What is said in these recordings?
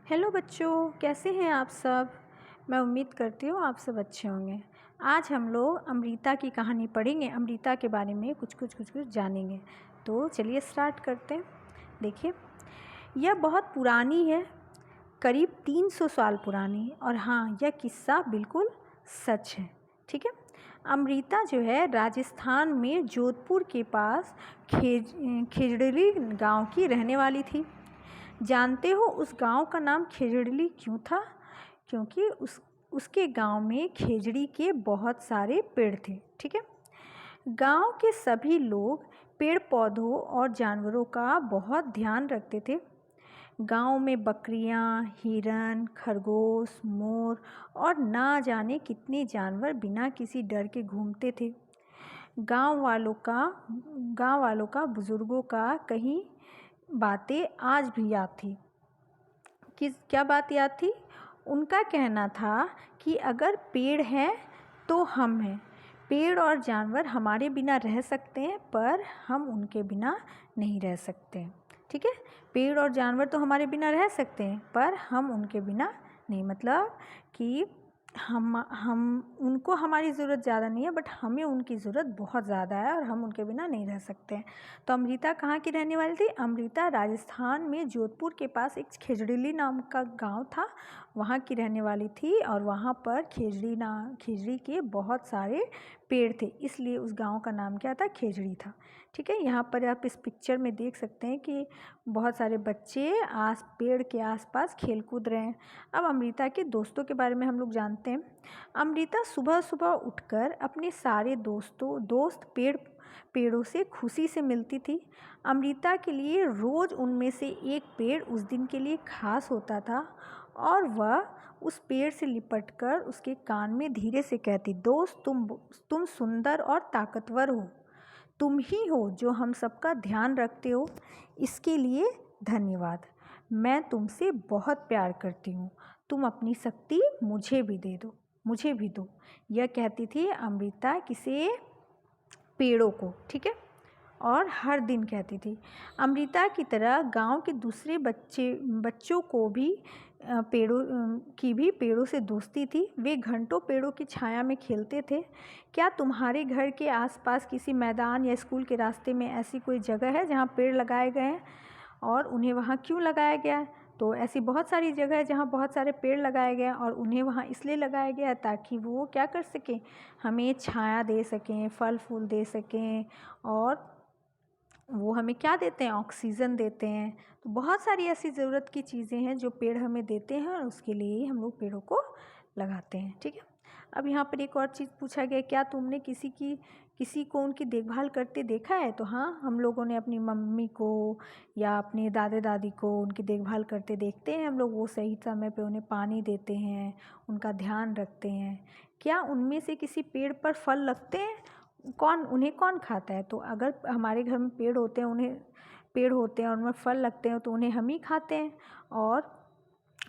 Hello बच्चों, कैसे हैं आप सब। मैं उम्मीद करती हूँ आप सब अच्छे होंगे। आज हम लोग अमृता की कहानी पढ़ेंगे। अमृता के बारे में कुछ जानेंगे। तो चलिए स्टार्ट करते हैं। देखिए, यह बहुत पुरानी है, करीब 300 साल पुरानी। और हाँ, यह किस्सा बिल्कुल सच है। ठीक है। अमृता जो है राजस्थान में जोधपुर के पास खेजड़ली गांव की रहने वाली थी। जानते हो उस गांव का नाम खेजड़ली क्यों था? क्योंकि उसके गांव में खेजड़ी के बहुत सारे पेड़ थे। ठीक है। गांव के सभी लोग पेड़ पौधों और जानवरों का बहुत ध्यान रखते थे। गांव में बकरियां, हिरन, खरगोश, मोर और ना जाने कितने जानवर बिना किसी डर के घूमते थे। गांव वालों का बुजुर्गों का कहीं बातें आज भी याद थी। क्या बात याद थी? उनका कहना था कि अगर पेड़ है तो हम हैं। पेड़ और जानवर हमारे बिना रह सकते हैं, पर हम उनके बिना नहीं रह सकते। ठीक है। पेड़ और जानवर तो हमारे बिना रह सकते हैं, पर हम उनके बिना नहीं। मतलब कि हम उनको हमारी ज़रूरत ज़्यादा नहीं है, बट हमें उनकी ज़रूरत बहुत ज़्यादा है और हम उनके बिना नहीं रह सकते हैं। तो अमृता कहाँ की रहने वाली थी? अमृता राजस्थान में जोधपुर के पास एक खेजड़ीली नाम का गांव था, वहाँ की रहने वाली थी। और वहाँ पर खेजड़ी के बहुत सारे पेड़ थे, इसलिए उस गांव का नाम क्या था? खेजड़ी था। ठीक है। यहाँ पर आप इस पिक्चर में देख सकते हैं कि बहुत सारे बच्चे पेड़ के आसपास खेल कूद रहे हैं। अब अमृता के दोस्तों के बारे में हम लोग जानते हैं। अमृता सुबह सुबह उठकर अपने सारे दोस्त पेड़ों से खुशी से मिलती थी। अमृता के लिए रोज़ उनमें से एक पेड़ उस दिन के लिए खास होता था और वह उस पेड़ से लिपटकर उसके कान में धीरे से कहती, दोस्त तुम सुंदर और ताकतवर हो। तुम ही हो जो हम सबका ध्यान रखते हो। इसके लिए धन्यवाद। मैं तुमसे बहुत प्यार करती हूँ। तुम अपनी शक्ति मुझे भी दो। यह कहती थी अमृता किसे? पेड़ों को। ठीक है। और हर दिन कहती थी। अमृता की तरह गांव के दूसरे बच्चों को भी पेड़ों से दोस्ती थी। वे घंटों पेड़ों की छाया में खेलते थे। क्या तुम्हारे घर के आसपास किसी मैदान या स्कूल के रास्ते में ऐसी कोई जगह है जहाँ पेड़ लगाए गए हैं? और उन्हें वहाँ क्यों लगाया गया है? तो ऐसी बहुत सारी जगह है जहाँ बहुत सारे पेड़ लगाए गए हैं, और उन्हें वहाँ इसलिए लगाया गया है ताकि वो क्या कर सकें? हमें छाया दे सकें, फल फूल दे सकें, और वो हमें क्या देते हैं? ऑक्सीजन देते हैं। तो बहुत सारी ऐसी ज़रूरत की चीज़ें हैं जो पेड़ हमें देते हैं, और उसके लिए ही हम लोग पेड़ों को लगाते हैं। ठीक है। अब यहाँ पर एक और चीज़ पूछा गया, क्या तुमने किसी को उनकी देखभाल करते देखा है? तो हाँ, हम लोगों ने अपनी मम्मी को या अपने दादा दादी को उनकी देखभाल करते देखते हैं। हम लोग वो सही समय पे उन्हें पानी देते हैं, उनका ध्यान रखते हैं। क्या उनमें से किसी पेड़ पर फल लगते हैं? उन्हें कौन खाता है? तो अगर हमारे घर में पेड़ होते हैं, उनमें फल लगते हैं, तो उन्हें हम ही खाते हैं। और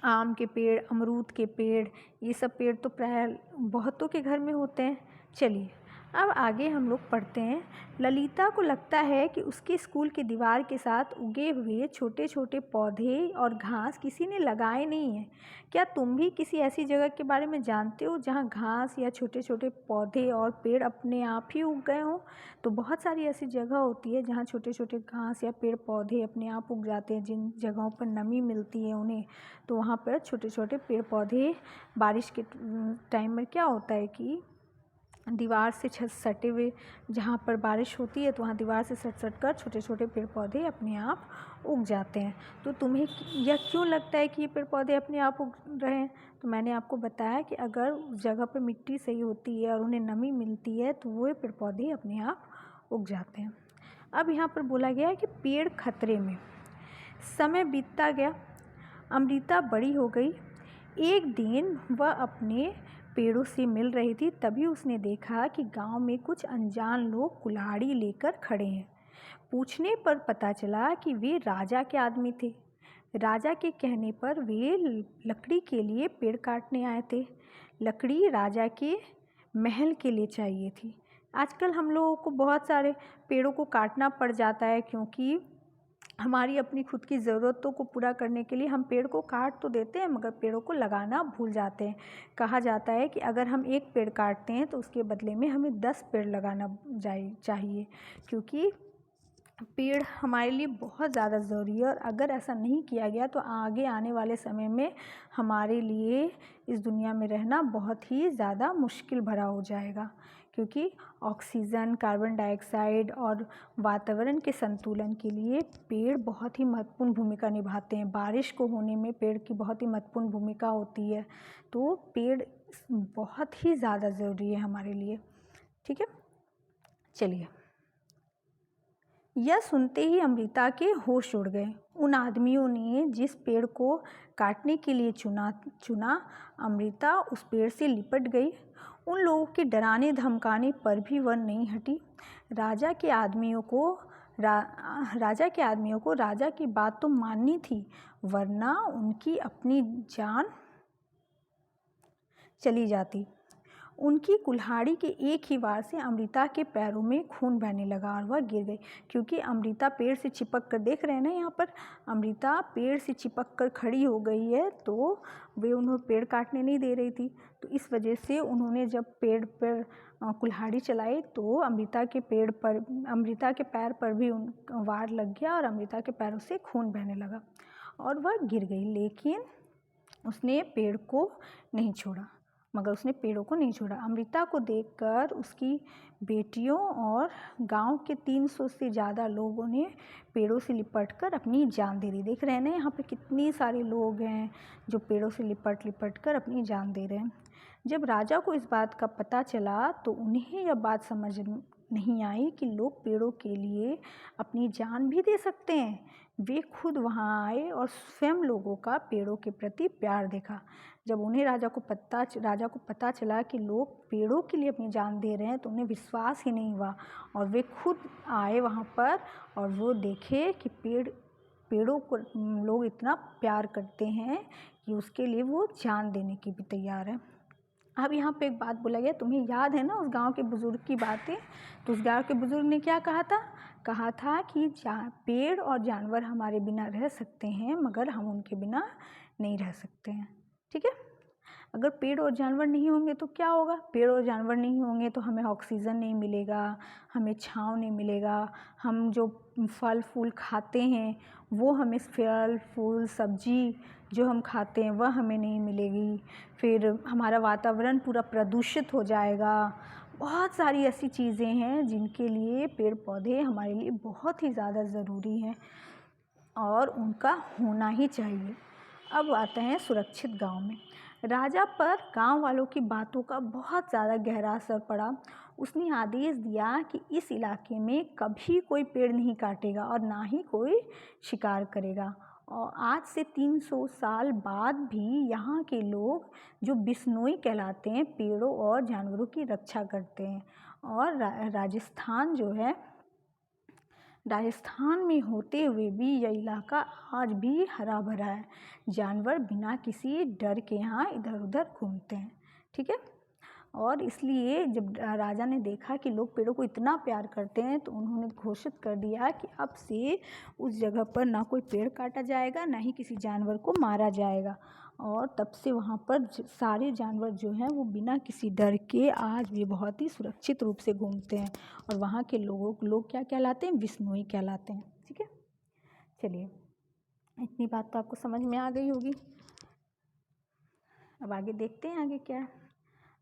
आम के पेड़, अमरूद के पेड़, ये सब पेड़ तो प्राय बहुतों के घर में होते हैं। चलिए, अब आगे हम लोग पढ़ते हैं। ललिता को लगता है कि उसके स्कूल की दीवार के साथ उगे हुए छोटे छोटे पौधे और घास किसी ने लगाए नहीं हैं। क्या तुम भी किसी ऐसी जगह के बारे में जानते हो जहाँ घास या छोटे छोटे पौधे और पेड़ अपने आप ही उग गए हों? तो बहुत सारी ऐसी जगह होती है जहाँ छोटे छोटे घास या पेड़ पौधे अपने आप उग जाते हैं, जिन जगहों पर नमी मिलती है उन्हें। तो वहाँ पर छोटे छोटे पेड़ पौधे, बारिश के टाइम में क्या होता है कि दीवार से सटे हुए, जहाँ पर बारिश होती है तो वहाँ दीवार से सट कर छोटे छोटे पेड़ पौधे अपने आप उग जाते हैं। तो तुम्हें यह क्यों लगता है कि ये पेड़ पौधे अपने आप उग रहे हैं? तो मैंने आपको बताया कि अगर उस जगह पर मिट्टी सही होती है और उन्हें नमी मिलती है तो वो पेड़ पौधे अपने आप उग जाते हैं। अब यहाँ पर बोला गया है कि पेड़ खतरे में। समय बीतता गया, अमृता बड़ी हो गई। एक दिन वह अपने पेड़ों से मिल रही थी, तभी उसने देखा कि गांव में कुछ अनजान लोग कुल्हाड़ी लेकर खड़े हैं। पूछने पर पता चला कि वे राजा के आदमी थे। राजा के कहने पर वे लकड़ी के लिए पेड़ काटने आए थे। लकड़ी राजा के महल के लिए चाहिए थी। आजकल हम लोगों को बहुत सारे पेड़ों को काटना पड़ जाता है, क्योंकि हमारी अपनी खुद की ज़रूरतों को पूरा करने के लिए हम पेड़ को काट तो देते हैं, मगर पेड़ों को लगाना भूल जाते हैं। कहा जाता है कि अगर हम एक पेड़ काटते हैं तो उसके बदले में हमें 10 पेड़ लगाना चाहिए, क्योंकि पेड़ हमारे लिए बहुत ज़्यादा ज़रूरी है। और अगर ऐसा नहीं किया गया तो आगे आने वाले समय में हमारे लिए इस दुनिया में रहना बहुत ही ज़्यादा मुश्किल भरा हो जाएगा, क्योंकि ऑक्सीजन, कार्बन डाइऑक्साइड और वातावरण के संतुलन के लिए पेड़ बहुत ही महत्वपूर्ण भूमिका निभाते हैं। बारिश को होने में पेड़ की बहुत ही महत्वपूर्ण भूमिका होती है। तो पेड़ बहुत ही ज़्यादा ज़रूरी है हमारे लिए। ठीक है, चलिए। यह सुनते ही अमृता के होश उड़ गए। उन आदमियों ने जिस पेड़ को काटने के लिए चुना, अमृता उस पेड़ से लिपट गई। उन लोगों के डराने धमकाने पर भी वह नहीं हटी। राजा के आदमियों को राजा की बात तो माननी थी, वरना उनकी अपनी जान चली जाती। उनकी कुल्हाड़ी के एक ही वार से अमृता के पैरों में खून बहने लगा और वह गिर गई। क्योंकि अमृता पेड़ से चिपक कर, देख रहे हैं ना यहाँ पर, अमृता पेड़ से चिपक कर खड़ी हो गई है, तो वे उन्हें पेड़ काटने नहीं दे रही थी। तो इस वजह से उन्होंने जब पेड़ पर कुल्हाड़ी चलाई तो अमृता के पैर पर भी वार लग गया और अमृता के पैरों से खून बहने लगा और वह गिर गई। लेकिन उसने पेड़ को नहीं छोड़ा, अमृता को देखकर उसकी बेटियों और गांव के 300 से ज़्यादा लोगों ने पेड़ों से लिपटकर अपनी जान दे दी। देख रहे हैं ना यहाँ पे कितने सारे लोग हैं जो पेड़ों से लिपट कर अपनी जान दे रहे हैं। जब राजा को इस बात का पता चला तो उन्हें यह बात समझ नहीं आई कि लोग पेड़ों के लिए अपनी जान भी दे सकते हैं। वे खुद वहां आए और स्वयं लोगों का पेड़ों के प्रति प्यार देखा। जब उन्हें राजा को पता चला कि लोग पेड़ों के लिए अपनी जान दे रहे हैं तो उन्हें विश्वास ही नहीं हुआ और वे खुद आए वहाँ पर और वो देखे कि पेड़ों को लोग इतना प्यार करते हैं कि उसके लिए वो जान देने की भी तैयार है। अब यहाँ पे एक बात बोला गया, तुम्हें याद है ना उस गांव के बुजुर्ग की बातें? तो उस गांव के बुजुर्ग ने क्या कहा था कि पेड़ और जानवर हमारे बिना रह सकते हैं, मगर हम उनके बिना नहीं रह सकते हैं। ठीक है, अगर पेड़ और जानवर नहीं होंगे तो क्या होगा? पेड़ और जानवर नहीं होंगे तो हमें ऑक्सीजन नहीं मिलेगा, हमें छांव नहीं मिलेगा, हम जो फल फूल खाते हैं वो हमें फल फूल सब्जी जो हम खाते हैं वह हमें नहीं मिलेगी, फिर हमारा वातावरण पूरा प्रदूषित हो जाएगा। बहुत सारी ऐसी चीज़ें हैं जिनके लिए पेड़ पौधे हमारे लिए बहुत ही ज़्यादा ज़रूरी हैं और उनका होना ही चाहिए। अब आते हैं सुरक्षित गांव में। राजा पर गांव वालों की बातों का बहुत ज़्यादा गहरा असर पड़ा। उसने आदेश दिया कि इस इलाके में कभी कोई पेड़ नहीं काटेगा और ना ही कोई शिकार करेगा। और आज से 300 साल बाद भी यहाँ के लोग जो बिश्नोई कहलाते हैं, पेड़ों और जानवरों की रक्षा करते हैं। और राजस्थान में होते हुए भी यह इलाका आज भी हरा भरा है। जानवर बिना किसी डर के यहाँ इधर उधर घूमते हैं। ठीक है, और इसलिए जब राजा ने देखा कि लोग पेड़ों को इतना प्यार करते हैं तो उन्होंने घोषित कर दिया कि अब से उस जगह पर ना कोई पेड़ काटा जाएगा, ना ही किसी जानवर को मारा जाएगा। और तब से वहाँ पर सारे जानवर जो हैं वो बिना किसी डर के आज भी बहुत ही सुरक्षित रूप से घूमते हैं और वहाँ के लोग क्या कहलाते हैं? बिश्नोई कहलाते हैं। ठीक है, चलिए, इतनी बात तो आपको समझ में आ गई होगी। अब आगे देखते हैं आगे क्या है।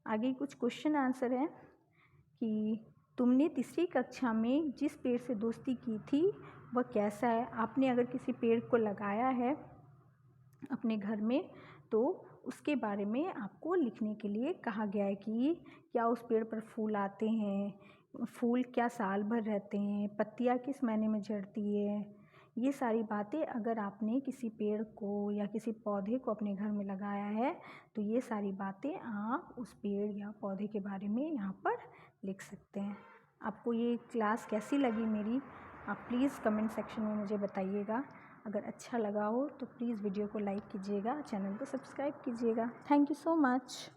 आगे कुछ क्वेश्चन आंसर है कि तुमने तीसरी कक्षा में जिस पेड़ से दोस्ती की थी वह कैसा है? आपने अगर किसी पेड़ को लगाया है अपने घर में तो उसके बारे में आपको लिखने के लिए कहा गया है कि क्या उस पेड़ पर फूल आते हैं, फूल क्या साल भर रहते हैं, पत्तियाँ किस महीने में झड़ती है। ये सारी बातें अगर आपने किसी पेड़ को या किसी पौधे को अपने घर में लगाया है तो ये सारी बातें आप उस पेड़ या पौधे के बारे में यहाँ पर लिख सकते हैं। आपको ये क्लास कैसी लगी मेरी, आप प्लीज़ कमेंट सेक्शन में मुझे बताइएगा। अगर अच्छा लगा हो तो प्लीज़ वीडियो को लाइक कीजिएगा, चैनल को सब्सक्राइब कीजिएगा। Thank you so much.